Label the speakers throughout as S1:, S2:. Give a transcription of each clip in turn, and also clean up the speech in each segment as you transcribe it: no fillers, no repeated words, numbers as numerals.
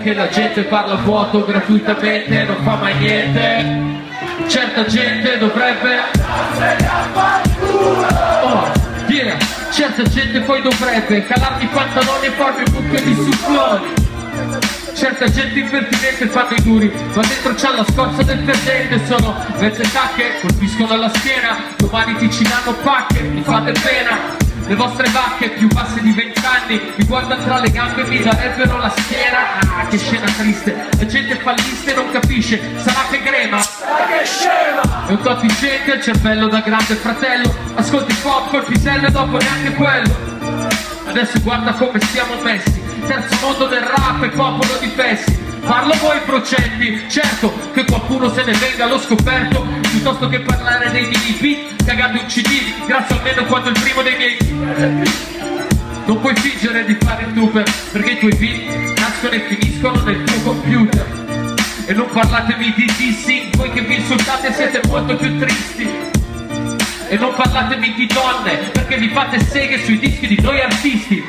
S1: che la gente parla vuoto gratuitamente, non fa mai niente. Certa gente dovrebbe certa gente poi dovrebbe calarmi i pantaloni e farmi un buco di suffloni. Certa gente impertinente fanno i duri, ma dentro c'ha la scorza del perdente. Sono mezze tacche, colpiscono alla schiena, domani ti cineranno pacche, mi fate pena. Le vostre vacche più basse di 20 anni mi guardano tra le gambe e mi darebbero la schiena. Ah, che scena triste, la gente fallista e non capisce, sarà che grema, sarà che scema. È un tot di gente, il cervello da grande fratello, ascolti pop col pisello e dopo neanche quello. Adesso guarda come siamo messi, terzo mondo del rap e popolo di fessi. Parlo voi procetti, certo che qualcuno se ne venga allo scoperto, piuttosto che parlare dei miei beat, cagando un CD, grazie almeno quando il primo dei miei. Non puoi fingere di fare il tuber, perché i tuoi beat nascono e finiscono nel tuo computer. E non parlatemi di dissing, voi che vi insultate siete molto più tristi. E non parlatemi di donne, perché vi fate seghe sui dischi di noi artisti.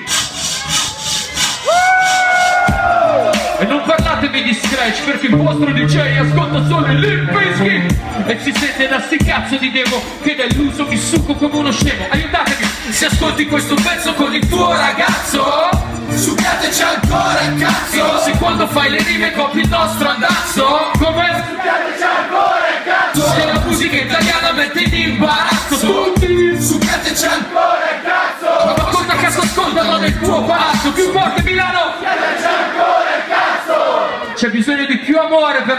S1: E non parlatemi di scratch, perché il vostro DJ ascolta solo il Limp Bizkit e si sente da sti cazzo di demo che dell'uso mi succo come uno scemo. Aiutatemi, se ascolti questo pezzo con il tuo ragazzo, succhiateci ancora il cazzo. Se quando fai le rime copi il nostro andazzo, come? Succhiateci ancora il cazzo. Se la musica italiana mette in imbarazzo tutti, succhiateci ancora il cazzo. Ma cosa cazzo ascoltano nel tuo palazzo? Più forte Milano! Succhiateci ancora il cazzo. C'è bisogno di più amore per